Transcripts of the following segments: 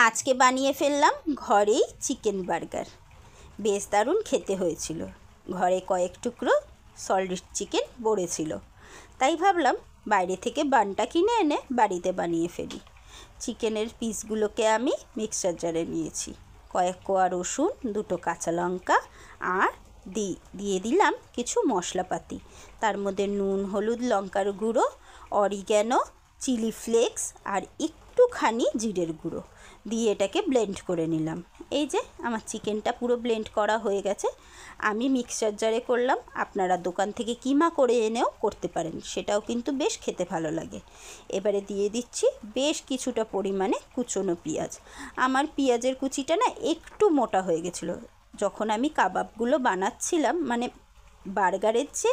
আজকে বানিয়ে ফেললাম ঘরেই চিকেন বার্গার। বেশ দারুণ খেতে হয়েছিল। ঘরে কয়েক টুকরো সলিড চিকেন পড়েছিল, তাই ভাবলাম বাইরে থেকে বানটা কিনে এনে বাড়িতে বানিয়ে ফেলি। চিকেনের পিসগুলোকে আমি মিক্সার জারে নিয়েছি। কয়েক কোয়া রসুন, দুটো কাঁচা লঙ্কা আর দিয়ে দিলাম কিছু মশলাপাতি। তার মধ্যে নুন, হলুদ, লঙ্কার গুঁড়ো, অরিগ্যানো, চিলি ফ্লেক্স আর একটুখানি জিরের গুঁড়ো দিয়ে এটাকে ব্লেন্ড করে নিলাম। এই যে আমার চিকেনটা পুরো ব্লেন্ড করা হয়ে গেছে। আমি মিক্সার জারে করলাম, আপনারা দোকান থেকে কিমা করে এনেও করতে পারেন, সেটাও কিন্তু বেশ খেতে ভালো লাগে। এবারে দিয়ে দিচ্ছি বেশ কিছুটা পরিমাণে কুচনো পেঁয়াজ। আমার পেঁয়াজের কুচিটা না একটু মোটা হয়ে গেছিলো। যখন আমি কাবাবগুলো বানাচ্ছিলাম, মানে বার্গারের যে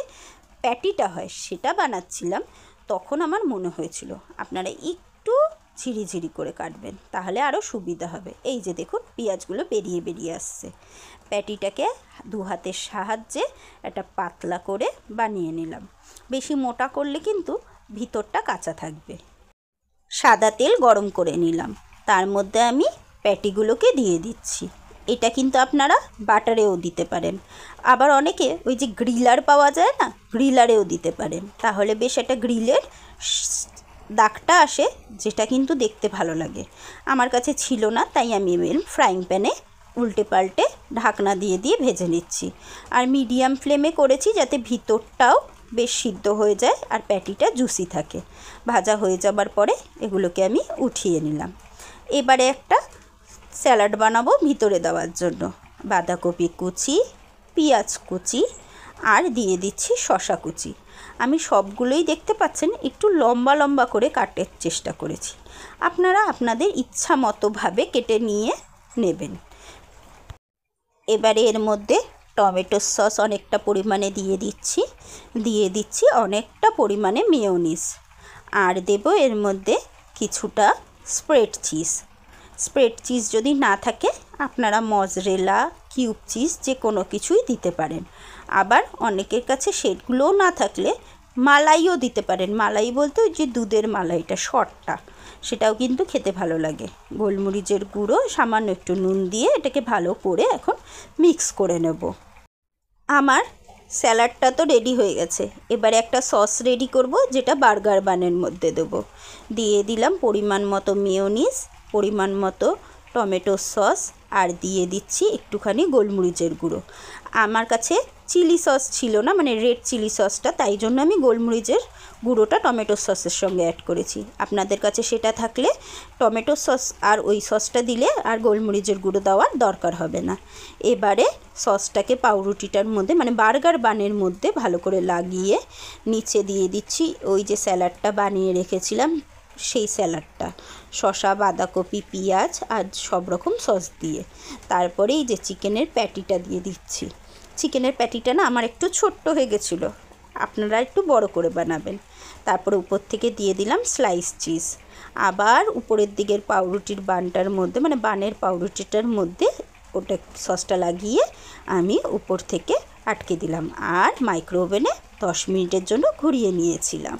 প্যাটিটা হয় সেটা বানাচ্ছিলাম, তখন আমার মনে হয়েছিল আপনারা একটু ঝিরিঝিরি করে কাটবেন, তাহলে আরও সুবিধা হবে। এই যে দেখুন পেঁয়াজগুলো বেরিয়ে বেরিয়ে আসছে। প্যাটিটাকে দু হাতের সাহায্যে একটা পাতলা করে বানিয়ে নিলাম। বেশি মোটা করলে কিন্তু ভিতরটা কাঁচা থাকবে। সাদা তেল গরম করে নিলাম, তার মধ্যে আমি প্যাটিগুলোকে দিয়ে দিচ্ছি। এটা কিন্তু আপনারা বাটারেও দিতে পারেন, আবার অনেকে ওই যে গ্রিলার পাওয়া যায় না, গ্রিলারেও দিতে পারেন, তাহলে বেশ একটা গ্রিলের দাগটা আসে, যেটা কিন্তু দেখতে ভালো লাগে। আমার কাছে ছিল না, তাই আমি ফ্রাইং প্যানে উল্টে পাল্টে ঢাকনা দিয়ে দিয়ে ভেজে নিচ্ছি। আর মিডিয়াম ফ্লেমে করেছি যাতে ভিতরটাও বেশ সিদ্ধ হয়ে যায় আর প্যাটিটা জুসি থাকে। ভাজা হয়ে যাবার পরে এগুলোকে আমি উঠিয়ে নিলাম। এবারে একটা স্যালাড বানাবো ভিতরে দেওয়ার জন্য। বাঁধাকপি কুচি, পেঁয়াজ কুচি আর দিয়ে দিচ্ছি শসা কুচি। আমি সবগুলোই দেখতে পাচ্ছেন একটু লম্বা লম্বা করে কাটার চেষ্টা করেছি। আপনারা আপনাদের ইচ্ছা মতোভাবে কেটে নিয়ে নেবেন। এবারে এর মধ্যে টমেটো সস অনেকটা পরিমাণে দিয়ে দিচ্ছি অনেকটা পরিমাণে মেয়োনিজ, আর দেব এর মধ্যে কিছুটা স্প্রেড চিজ যদি না থাকে আপনারা মজরেলা, কিউব চিজ যে কোনো কিছুই দিতে পারেন। আবার অনেকের কাছে সেগুলোও না থাকলে মালাইও দিতে পারেন। মালাই বলতে ওই যে দুধের মালাইটা শর্টটা, সেটাও কিন্তু খেতে ভালো লাগে। গোলমরিচের গুঁড়ো, সামান্য একটু নুন দিয়ে এটাকে ভালো করে এখন মিক্স করে নেব। আমার স্যালাডটা তো রেডি হয়ে গেছে। এবারে একটা সস রেডি করব, যেটা বার্গার বানের মধ্যে দেব। দিয়ে দিলাম পরিমাণ মতো মেয়োনিজ, পরিমাণ মতো টমেটো সস, আর দিয়ে দিচ্ছি একটুখানি গোলমরিচের গুঁড়ো। আমার কাছে চিলি সস ছিল না, মানে রেড চিলি সসটা, তাই জন্য আমি গোলমরিচের গুঁড়োটা টমেটো সসের সঙ্গে অ্যাড করেছি। আপনাদের কাছে সেটা থাকলে টমেটো সস আর ওই সসটা দিলে আর গোলমরিচের গুঁড়ো দেওয়ার দরকার হবে না। এবারে সসটাকে পাউরুটিটার মধ্যে, মানে বার্গার বানের মধ্যে ভালো করে লাগিয়ে নিচে দিয়ে দিচ্ছি ওই যে স্যালাডটা বানিয়ে রেখেছিলাম, সেই স্যালাডটা শসা, বাঁধাকপি, পেঁয়াজ আর সব রকম সস দিয়ে। তারপরে এই যে চিকেনের প্যাটিটা দিয়ে দিচ্ছি। চিকেনের প্যাটিটা না আমার একটু ছোট্ট হয়ে গেছিলো, আপনারা একটু বড় করে বানাবেন। তারপরে উপর থেকে দিয়ে দিলাম স্লাইস চিজ। আবার উপরের দিকের পাউরুটির বানটার মধ্যে, মানে বানের পাউরুটিটার মধ্যে ওটা সসটা লাগিয়ে আমি উপর থেকে আটকে দিলাম আর মাইক্রোওভেনে 10 মিনিটের জন্য ঘুরিয়ে নিয়েছিলাম।